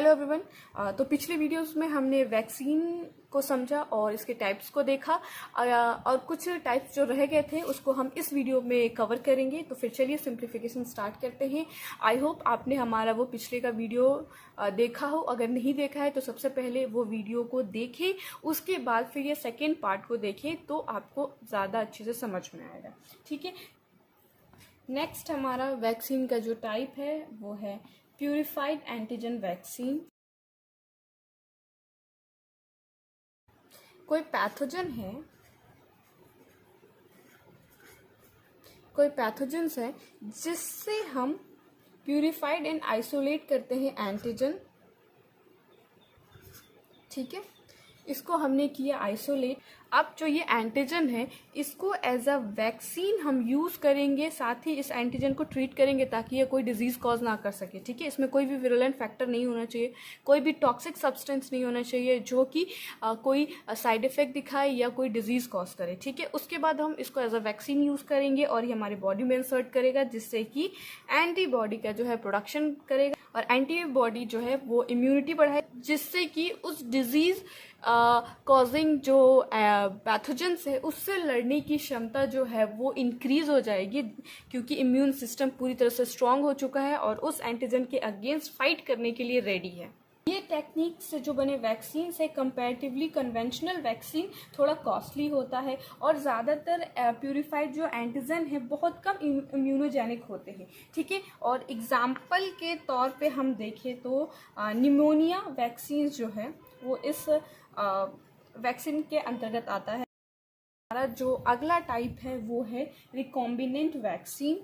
Hello everyone. तो पिछले videos में हमने वैक्सीन को समझा और इसके टाइप्स को देखा और कुछ टाइप्स जो रह गए थे उसको हम इस वीडियो में कवर करेंगे। तो फिर चलिए सिंप्लीफिकेशन स्टार्ट करते हैं। आई होप आपने हमारा वो पिछले का वीडियो देखा हो। अगर नहीं देखा है तो सबसे पहले वो वीडियो को देखें, उसके बाद फिर ये सेकेंड पार्ट को देखें तो आपको ज़्यादा अच्छे से समझ में आएगा। ठीक है, नेक्स्ट हमारा वैक्सीन का जो टाइप है वो है प्यूरिफाइड एंटीजन वैक्सीन। कोई पैथोजन्स है जिससे हम प्यूरिफाइड एंड आइसोलेट करते हैं एंटीजन। ठीक है, इसको हमने किया आइसोलेट। अब जो ये एंटीजन है इसको एज अ वैक्सीन हम यूज़ करेंगे, साथ ही इस एंटीजन को ट्रीट करेंगे ताकि ये कोई डिजीज़ कॉज ना कर सके। ठीक है, इसमें कोई भी विरुलेंट फैक्टर नहीं होना चाहिए, कोई भी टॉक्सिक सब्सटेंस नहीं होना चाहिए जो कि कोई साइड इफेक्ट दिखाए या कोई डिजीज़ कॉज करे। ठीक है, उसके बाद हम इसको एज अ वैक्सीन यूज़ करेंगे और ये हमारी बॉडी में इंसर्ट करेगा, जिससे कि एंटीबॉडी का जो है प्रोडक्शन करेगा और एंटीबॉडी जो है वो इम्यूनिटी बढ़ाए, जिससे कि उस डिजीज़ कॉजिंग जो पैथोजेंस है उससे लड़ने की क्षमता जो है वो इंक्रीज हो जाएगी, क्योंकि इम्यून सिस्टम पूरी तरह से स्ट्रांग हो चुका है और उस एंटीजन के अगेंस्ट फाइट करने के लिए रेडी है। ये टेक्निक से जो बने वैक्सीन से कंपैरेटिवली कन्वेंशनल वैक्सीन थोड़ा कॉस्टली होता है और ज़्यादातर प्यूरिफाइड जो एंटीजन है बहुत कम इम्यूनोजेनिक होते हैं। ठीक है, और एग्जाम्पल के तौर पे हम देखें तो निमोनिया वैक्सीन जो है वो इस वैक्सीन के अंतर्गत आता है। हमारा जो अगला टाइप है वो है रिकॉम्बिनेंट वैक्सीन।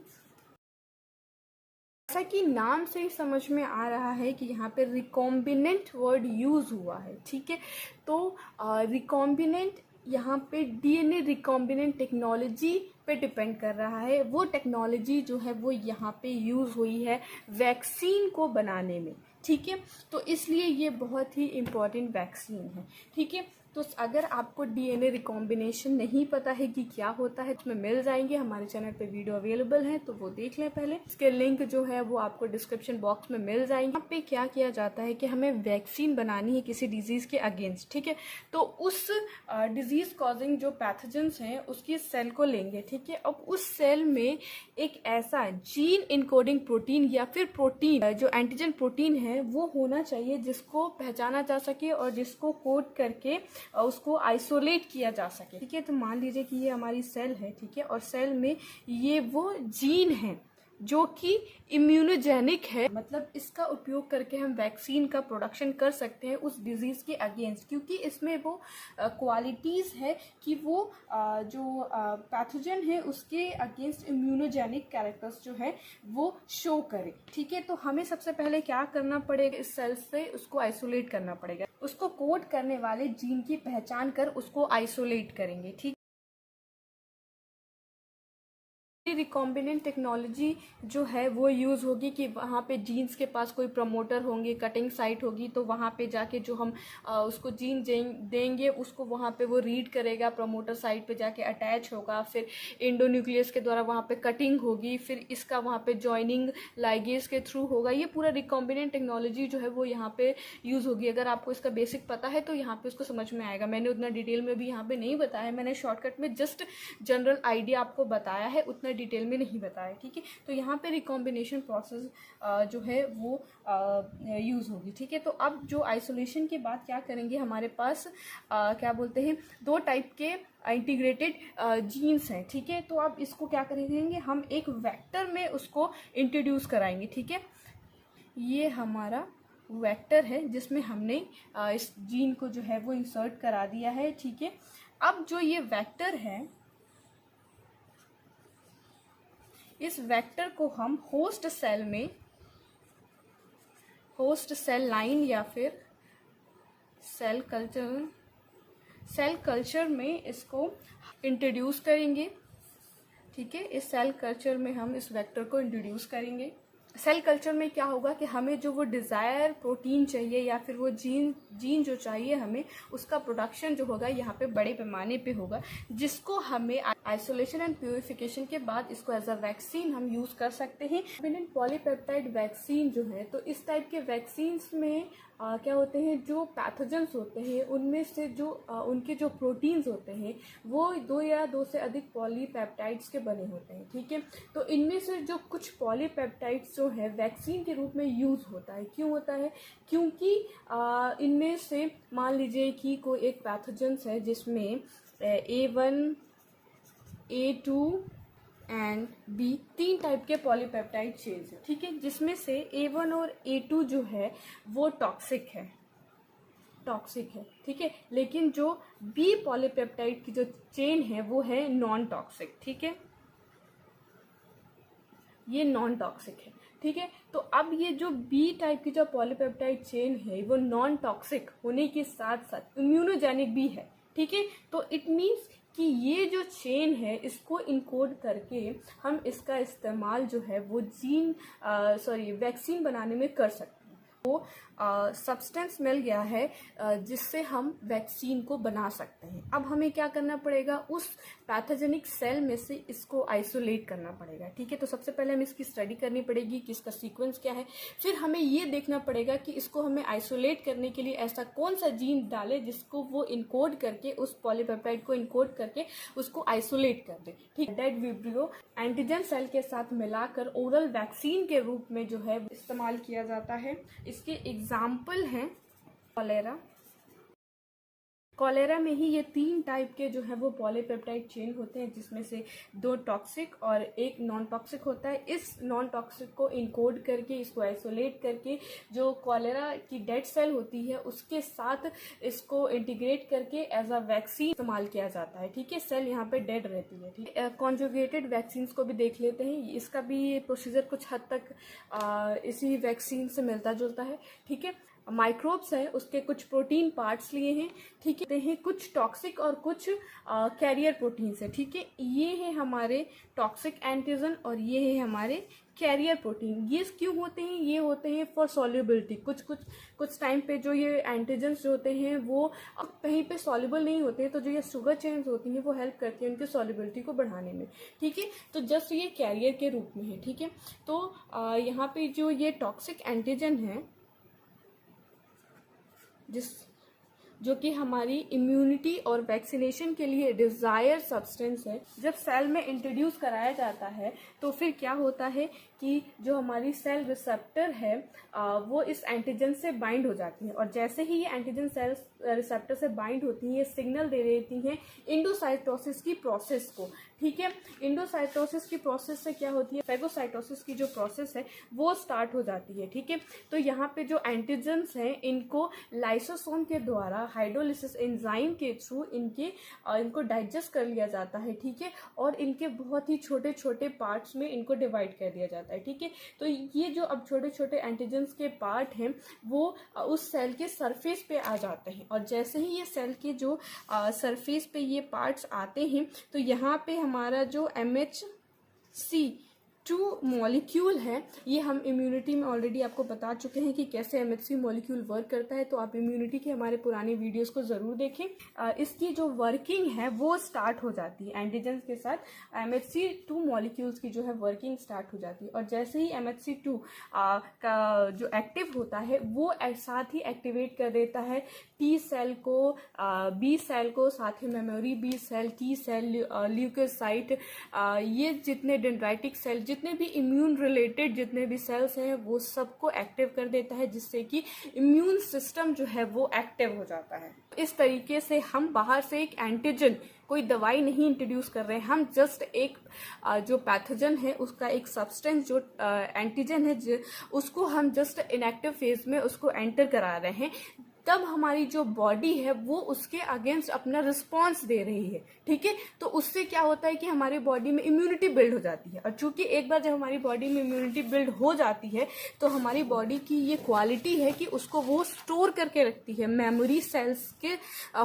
जैसा कि नाम से ही समझ में आ रहा है कि यहाँ पे रिकॉम्बिनेंट वर्ड यूज हुआ है। ठीक है, तो रिकॉम्बिनेंट यहाँ पे डीएनए रिकॉम्बिनेंट टेक्नोलॉजी पे डिपेंड कर रहा है। वो टेक्नोलॉजी जो है वो यहाँ पे यूज हुई है वैक्सीन को बनाने में। ठीक है, तो इसलिए ये बहुत ही इम्पॉर्टेंट वैक्सीन है। ठीक है, तो अगर आपको डीएनए रिकॉम्बिनेशन नहीं पता है कि क्या होता है, उसमें मिल जाएंगे, हमारे चैनल पे वीडियो अवेलेबल है तो वो देख लें पहले। इसके लिंक जो है वो आपको डिस्क्रिप्शन बॉक्स में मिल जाएंगे। यहाँ पे क्या किया जाता है कि हमें वैक्सीन बनानी है किसी डिजीज के अगेंस्ट। ठीक है, तो उस डिजीज कॉजिंग जो पैथोजेंस हैं उसकी सेल को लेंगे। ठीक है, अब उस सेल में एक ऐसा जीन इनकोडिंग प्रोटीन या फिर प्रोटीन जो एंटीजन प्रोटीन है वो होना चाहिए जिसको पहचाना जा सके और जिसको कोड करके उसको आइसोलेट किया जा सके। ठीक है, तो मान लीजिए कि ये हमारी सेल है। ठीक है, और सेल में ये वो जीन है जो कि इम्यूनोजेनिक है, मतलब इसका उपयोग करके हम वैक्सीन का प्रोडक्शन कर सकते हैं उस डिजीज के अगेंस्ट, क्योंकि इसमें वो क्वालिटीज है कि वो जो पैथोजन है उसके अगेंस्ट इम्यूनोजेनिक कैरेक्टर्स जो है वो शो करे। ठीक है, तो हमें सबसे पहले क्या करना पड़ेगा, इस सेल से उसको आइसोलेट करना पड़ेगा, उसको कोड करने वाले जीन की पहचान कर उसको आइसोलेट करेंगे। ठीक, रिकॉम्बिनेंट टेक्नोलॉजी जो है वो यूज़ होगी कि वहाँ पे जीन्स के पास कोई प्रमोटर होंगे, कटिंग साइट होगी, तो वहाँ पे जाके जो हम उसको जीन देंगे उसको वहाँ पे वो रीड करेगा, प्रमोटर साइट पे जाके अटैच होगा, फिर एंडोन्यूक्लियस के द्वारा वहाँ पे कटिंग होगी, फिर इसका वहाँ पे जॉइनिंग लाइगेज के थ्रू होगा। ये पूरा रिकॉम्बिनेंट टेक्नोलॉजी जो है वो यहाँ पे यूज़ होगी। अगर आपको इसका बेसिक पता है तो यहाँ पे उसको समझ में आएगा। मैंने उतना डिटेल में भी यहाँ पे नहीं बताया, मैंने शॉर्टकट में जस्ट जनरल आइडिया आपको बताया है, उतना डिटेल में नहीं बताया। ठीक है, तो यहाँ पे रिकॉम्बिनेशन प्रोसेस जो है वो यूज़ होगी। ठीक है, तो अब जो आइसोलेशन के बाद क्या करेंगे, हमारे पास क्या बोलते हैं दो टाइप के इंटीग्रेटेड जीन्स हैं। ठीक है, तो अब इसको क्या करेंगे, हम एक वेक्टर में उसको इंट्रोड्यूस कराएंगे। ठीक है, ये हमारा वेक्टर है जिसमें हमने इस जीन को जो है वो इंसर्ट करा दिया है। ठीक है, अब जो ये वेक्टर है इस वेक्टर को हम होस्ट सेल लाइन या फिर सेल कल्चर में इसको इंट्रोड्यूस करेंगे। ठीक है, इस सेल कल्चर में हम इस वेक्टर को इंट्रोड्यूस करेंगे। सेल कल्चर में क्या होगा कि हमें जो वो डिज़ायर प्रोटीन चाहिए या फिर वो जीन जो चाहिए हमें, उसका प्रोडक्शन जो होगा यहाँ पे बड़े पैमाने पे होगा, जिसको हमें आइसोलेशन एंड प्यूरिफिकेशन के बाद इसको एज अ वैक्सीन हम यूज़ कर सकते हैं। रिकॉम्बिनेंट पॉलीपेप्टाइड वैक्सीन जो है, तो इस टाइप के वैक्सीन्स में क्या होते हैं, जो पैथोजेंस होते हैं उनमें से जो उनके जो प्रोटीन्स होते हैं वो 2 या 2 से अधिक पॉलीपेप्टाइड्स के बने होते हैं, ठीक है। तो इनमें से जो कुछ पॉलीपेप्टाइड्स जो है वैक्सीन के रूप में यूज़ होता है। क्यों होता है? क्योंकि इनमें से मान लीजिए कि कोई एक पैथोजेंस है जिसमें A1, A2 and B 3 type के पॉलीपेप्टाइड चेन्स है, ठीक है, जिसमें से A1 और A2 जो है वो टॉक्सिक है, ठीक है। लेकिन जो B पॉलीपेप्टाइड की जो चेन है वो है नॉन टॉक्सिक, ठीक है, ये नॉन टॉक्सिक है, ठीक है। तो अब ये जो B टाइप की जो पॉलीपेप्टाइड चेन है वो नॉन टॉक्सिक होने के साथ साथ इम्यूनोजेनिक भी है, ठीक है। तो इट मीन्स कि ये जो चेन है इसको इनकोड करके हम इसका इस्तेमाल जो है वो वैक्सीन बनाने में कर सकते हैं। वो सब्सटेंस मिल गया है जिससे हम वैक्सीन को बना सकते हैं। अब हमें क्या करना पड़ेगा, उस पैथोजेनिक सेल में से इसको आइसोलेट करना पड़ेगा, ठीक है। तो सबसे पहले हमें इसकी स्टडी करनी पड़ेगी कि इसका सीक्वेंस क्या है। फिर हमें ये देखना पड़ेगा कि इसको हमें आइसोलेट करने के लिए ऐसा कौन सा जीन डाले जिसको वो इनकोड करके उस पॉलीपेप्टाइड को इनकोड करके उसको आइसोलेट कर दे, ठीक है। डेड विब्रियो एंटीजन सेल के साथ मिलाकर ओरल वैक्सीन के रूप में जो है इस्तेमाल किया जाता है। इसके एग्जाम्पल हैं कॉलेरा में ही ये 3 टाइप के जो है वो पॉलीपेप्टाइड चेन होते हैं, जिसमें से 2 टॉक्सिक और 1 नॉन टॉक्सिक होता है। इस नॉन टॉक्सिक को इनकोड करके इसको आइसोलेट करके जो कॉलेरा की डेड सेल होती है उसके साथ इसको इंटीग्रेट करके एज अ वैक्सीन इस्तेमाल किया जाता है, ठीक है। सेल यहाँ पे डेड रहती है, ठीक है। कॉन्जुगेटेड वैक्सीन को भी देख लेते हैं। इसका भी प्रोसीजर कुछ हद तक इसी वैक्सीन से मिलता जुलता है, ठीक है। माइक्रोब्स है, उसके कुछ प्रोटीन पार्ट्स लिए हैं, ठीक है, कुछ टॉक्सिक और कुछ कैरियर प्रोटीन्स है, ठीक है। ये है हमारे टॉक्सिक एंटीजन और ये है हमारे कैरियर प्रोटीन। ये क्यों होते हैं? ये होते हैं फॉर सॉल्युबिलिटी। कुछ टाइम पे जो ये एंटीजन्स जो होते हैं वो कहीं पे सॉल्युबल नहीं होते हैं, तो जो ये शुगर चेन्स होती हैं वो हेल्प करती हैं उनकी सॉल्युबिलिटी को बढ़ाने में, ठीक है। तो जस्ट ये कैरियर के रूप में है, ठीक है। तो यहाँ पे जो ये टॉक्सिक एंटीजन है जो कि हमारी इम्यूनिटी और वैक्सीनेशन के लिए डिजायर सब्सटेंस है, जब सेल में इंट्रोड्यूस कराया जाता है तो फिर क्या होता है कि जो हमारी सेल रिसेप्टर है वो इस एंटीजन से बाइंड हो जाती है, और जैसे ही ये एंटीजन सेल रिसेप्टर से बाइंड होती है ये सिग्नल दे देती हैं इंडोसाइटोसिस की प्रोसेस को, ठीक है। इंडोसाइटोसिस की प्रोसेस से क्या होती है, फेगोसाइटोसिस की जो प्रोसेस है वो स्टार्ट हो जाती है, ठीक है। तो यहाँ पे जो एंटीजन्स हैं इनको लाइसोसोम के द्वारा हाइड्रोलिसिस एंजाइम के थ्रू इनको डाइजेस्ट कर लिया जाता है, ठीक है, और इनके बहुत ही छोटे छोटे पार्ट्स में इनको डिवाइड कर दिया जाता है, ठीक है। तो ये जो अब छोटे छोटे एंटीजन्स के पार्ट हैं वो उस सेल के सरफेस पे आ जाते हैं, और जैसे ही ये सेल के जो सरफेस पे ये पार्ट्स आते हैं तो यहाँ पे हमारा जो MHC2 मॉलिक्यूल है, ये हम इम्यूनिटी में ऑलरेडी आपको बता चुके हैं कि कैसे MHC मॉलिक्यूल वर्क करता है, तो आप इम्यूनिटी के हमारे पुराने वीडियोस को ज़रूर देखें। इसकी जो वर्किंग है वो स्टार्ट हो जाती है एंटीजन्स के साथ, MHC2 मॉलिक्यूल्स की जो है वर्किंग स्टार्ट हो जाती है, और जैसे ही MHC2 का जो एक्टिव होता है वो साथ ही एक्टिवेट कर देता है T सेल को, B सेल को, साथ ही memory B cell, T cell, leukocyte, ये जितने डेंड्राइटिक सेल, जितने भी इम्यून रिलेटेड जितने भी सेल्स हैं वो सबको एक्टिव कर देता है, जिससे कि इम्यून सिस्टम जो है वो एक्टिव हो जाता है। इस तरीके से हम बाहर से एक एंटीजन, कोई दवाई नहीं इंट्रोड्यूस कर रहे हैं, हम जस्ट एक जो पैथोजन है उसका एक सब्सटेंस जो एंटीजन है उसको हम जस्ट इनएक्टिव फेज में उसको एंटर करा रहे हैं, तब हमारी जो बॉडी है वो उसके अगेंस्ट अपना रिस्पॉन्स दे रही है, ठीक है। तो उससे क्या होता है कि हमारी बॉडी में इम्यूनिटी बिल्ड हो जाती है, और चूंकि एक बार जब हमारी बॉडी में इम्यूनिटी बिल्ड हो जाती है तो हमारी बॉडी की ये क्वालिटी है कि उसको वो स्टोर करके रखती है मेमोरी सेल्स के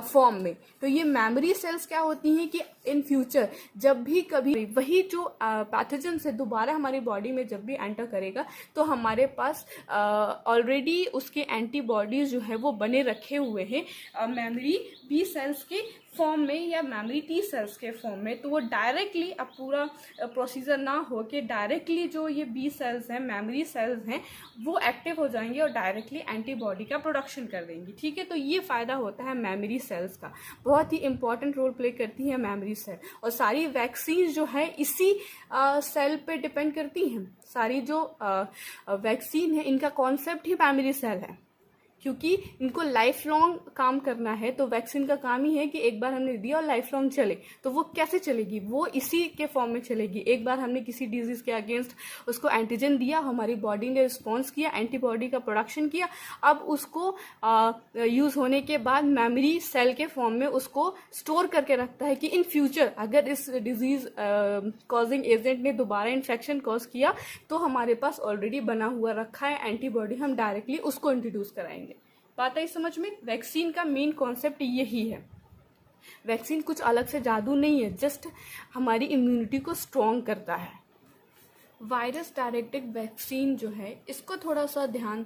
फॉर्म में। तो ये मेमोरी सेल्स क्या होती हैं कि इन फ्यूचर जब भी कभी वही जो पैथोजन से दोबारा हमारी बॉडी में जब भी एंटर करेगा तो हमारे पास ऑलरेडी उसके एंटीबॉडीज जो है वो बने रखे हुए हैं मेमोरी बी सेल्स के फॉर्म में या मेमोरी टी सेल्स के फॉर्म में, तो वो डायरेक्टली, अब पूरा प्रोसीजर ना हो के डायरेक्टली जो ये बी सेल्स हैं, मेमोरी सेल्स हैं, वो एक्टिव हो जाएंगे और डायरेक्टली एंटीबॉडी का प्रोडक्शन कर देंगी। ठीक है, तो ये फ़ायदा होता है मेमोरी सेल्स का, बहुत ही इंपॉर्टेंट रोल प्ले करती है मेमोरी सेल। और सारी वैक्सीन जो है इसी सेल पे डिपेंड करती हैं। सारी जो वैक्सीन है इनका कॉन्सेप्ट ही मेमोरी सेल है, क्योंकि इनको लाइफ लॉन्ग काम करना है। तो वैक्सीन का काम ही है कि एक बार हमने दिया और लाइफ लॉन्ग चले। तो वो कैसे चलेगी? वो इसी के फॉर्म में चलेगी। एक बार हमने किसी डिजीज के अगेंस्ट उसको एंटीजन दिया, हमारी बॉडी ने रिस्पॉन्स किया, एंटीबॉडी का प्रोडक्शन किया, अब उसको यूज होने के बाद मेमोरी सेल के फॉर्म में उसको स्टोर करके रखता है कि इन फ्यूचर अगर इस डिजीज कॉजिंग एजेंट ने दोबारा इन्फेक्शन कॉज किया तो हमारे पास ऑलरेडी बना हुआ रखा है एंटीबॉडी, हम डायरेक्टली उसको इंट्रोड्यूस कराएंगे। बात आई समझ में? वैक्सीन का मेन कॉन्सेप्ट यही है। वैक्सीन कुछ अलग से जादू नहीं है, जस्ट हमारी इम्यूनिटी को स्ट्रॉन्ग करता है। वायरस डायरेक्टेड वैक्सीन जो है इसको थोड़ा सा ध्यान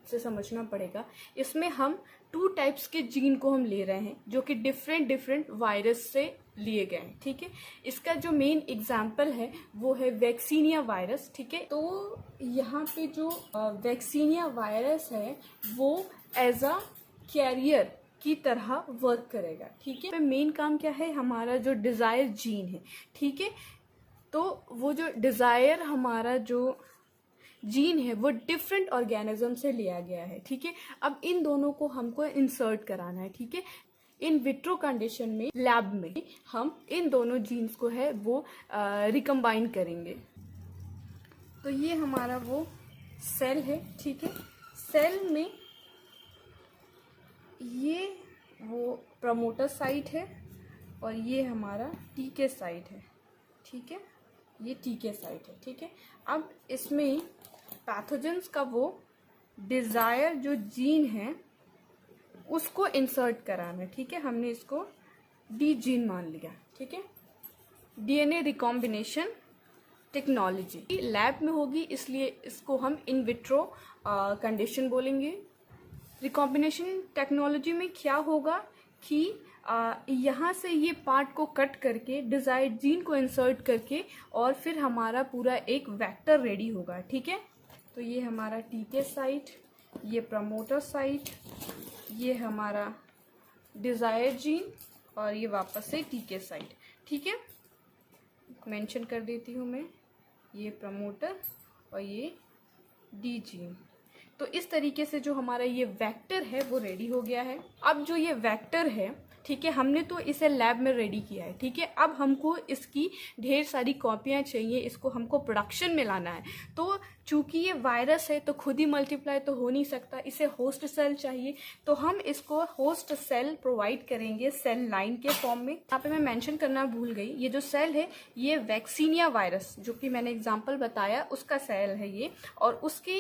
से समझना पड़ेगा। इसमें हम 2 टाइप्स के जीन को हम ले रहे हैं जो कि डिफरेंट वायरस से लिए गए हैं। ठीक है, इसका जो मेन एग्जाम्पल है वो है वैक्सीनिया वायरस। ठीक है, तो यहाँ पे जो वैक्सीनिया वायरस है वो एज अ कैरियर की तरह वर्क करेगा। ठीक है, मेन काम क्या है? हमारा जो डिजायर जीन है, ठीक है, तो वो जो डिजायर हमारा जो जीन है वो डिफरेंट ऑर्गेनिज्म से लिया गया है। ठीक है, अब इन दोनों को हमको इंसर्ट कराना है। ठीक है, इन विट्रो कंडीशन में लैब में हम इन दोनों जीन्स को है वो रिकम्बाइन करेंगे। तो ये हमारा वो सेल है। ठीक है, सेल में ये वो प्रमोटर साइट है और ये हमारा टीके साइट है। ठीक है, ये टीके साइट है। ठीक है, अब इसमें पैथोजेंस का वो डिजायर जो जीन है उसको इंसर्ट कराना है। ठीक है, हमने इसको डी जीन मान लिया। ठीक है, डीएनए रिकॉम्बिनेशन टेक्नोलॉजी लैब में होगी, इसलिए इसको हम इन विट्रो कंडीशन बोलेंगे। रिकॉम्बिनेशन टेक्नोलॉजी में क्या होगा कि यहाँ से ये पार्ट को कट करके डिजायर्ड जीन को इंसर्ट करके और फिर हमारा पूरा एक वेक्टर रेडी होगा। ठीक है, तो ये हमारा टीके साइट, ये प्रमोटर साइट, ये हमारा डिजायर जीन और ये वापस से टीके साइट। ठीक है, मेंशन कर देती हूँ मैं, ये प्रमोटर और ये डी जीन। तो इस तरीके से जो हमारा ये वेक्टर है वो रेडी हो गया है। अब जो ये वेक्टर है, ठीक है, हमने तो इसे लैब में रेडी किया है। ठीक है, अब हमको इसकी ढेर सारी कॉपियां चाहिए, इसको हमको प्रोडक्शन में लाना है। तो चूंकि ये वायरस है तो खुद ही मल्टीप्लाई तो हो नहीं सकता, इसे होस्ट सेल चाहिए। तो हम इसको होस्ट सेल प्रोवाइड करेंगे सेल लाइन के फॉर्म में। यहाँ पे मैं मेंशन करना भूल गई, ये जो सेल है ये वैक्सीनिया वायरस जो कि मैंने एग्जाम्पल बताया उसका सेल है ये, और उसके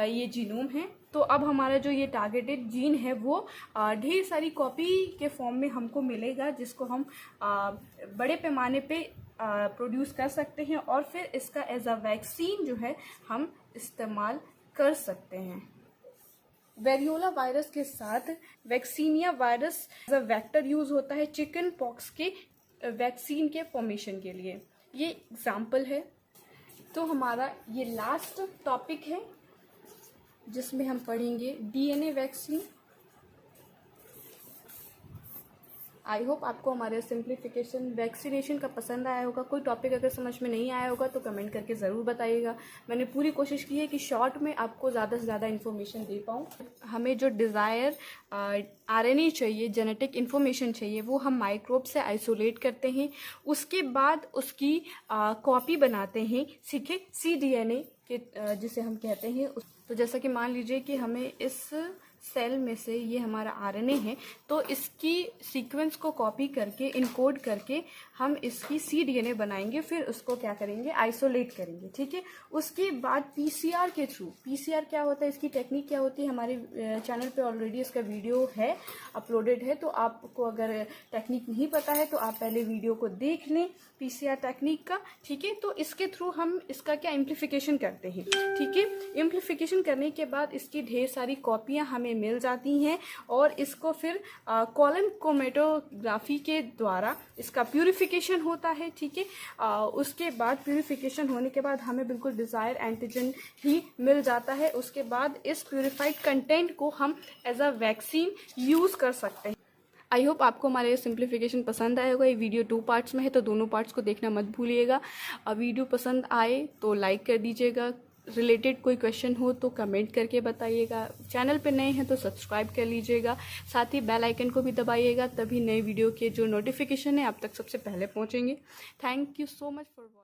ये जीनोम है। तो अब हमारा जो ये टारगेटेड जीन है वो ढेर सारी कॉपी के फॉर्म में हमको मिलेगा, जिसको हम बड़े पैमाने पे प्रोड्यूस कर सकते हैं और फिर इसका एज अ वैक्सीन जो है हम इस्तेमाल कर सकते हैं। वेरियोला वायरस के साथ vaccinia virus as a vector use होता है चिकन पॉक्स के वैक्सीन के फॉर्मेशन के लिए। ये एग्जाम्पल है। तो हमारा ये लास्ट टॉपिक है जिसमें हम पढ़ेंगे डीएनए वैक्सीन। आई होप आपको हमारे सिंप्लीफिकेशन वैक्सीनेशन का पसंद आया होगा। कोई टॉपिक अगर समझ में नहीं आया होगा तो कमेंट करके ज़रूर बताइएगा। मैंने पूरी कोशिश की है कि शॉर्ट में आपको ज़्यादा से ज़्यादा इन्फॉर्मेशन दे पाऊँ। हमें जो डिज़ायर आरएनए चाहिए, जेनेटिक इन्फॉर्मेशन चाहिए, वो हम माइक्रोब से आइसोलेट करते हैं। उसके बाद उसकी कॉपी बनाते हैं, ठीक है, cDNA के जिसे हम कहते हैं। तो जैसा कि मान लीजिए कि हमें इस सेल में से ये हमारा आरएनए है, तो इसकी सीक्वेंस को कॉपी करके इनकोड करके हम इसकी cDNA बनाएंगे, फिर उसको क्या करेंगे, आइसोलेट करेंगे। ठीक है, उसके बाद पीसीआर के थ्रू, पीसीआर क्या होता है, इसकी टेक्निक क्या होती है, हमारे चैनल पे ऑलरेडी इसका वीडियो है, अपलोडेड है। तो आपको अगर टेक्निक नहीं पता है तो आप पहले वीडियो को देख लें पीसीआर टेक्निक का। ठीक है, तो इसके थ्रू हम इसका क्या एम्प्लीफिकेशन करते हैं। ठीक है, एम्प्लीफिकेशन करने के बाद इसकी ढेर सारी कॉपियां हमें हमें मिल जाती हैं और इसको फिर कॉलम क्रोमेटोग्राफी के द्वारा इसका प्यूरिफिकेशन होता है, ठीक है। उसके बाद प्यूरिफिकेशन होने के बाद हमें बिल्कुल डिज़ायर एंटीजन ही मिल जाता है। उसके बाद इस प्यूरिफाइड कंटेंट को हम एज अ वैक्सीन यूज़ कर सकते हैं। आई होप आपको हमारे सिंप्लीफिकेशन पसंद आया होगा। ये वीडियो 2 पार्ट्स में है तो दोनों पार्ट्स को देखना मत भूलिएगा। वीडियो पसंद आए तो लाइक कर दीजिएगा, रिलेटेड कोई क्वेश्चन हो तो कमेंट करके बताइएगा, चैनल पे नए हैं तो सब्सक्राइब कर लीजिएगा, साथ ही बेल आइकन को भी दबाइएगा, तभी नए वीडियो के जो नोटिफिकेशन है आप तक सबसे पहले पहुंचेंगे। Thank you so much for watching.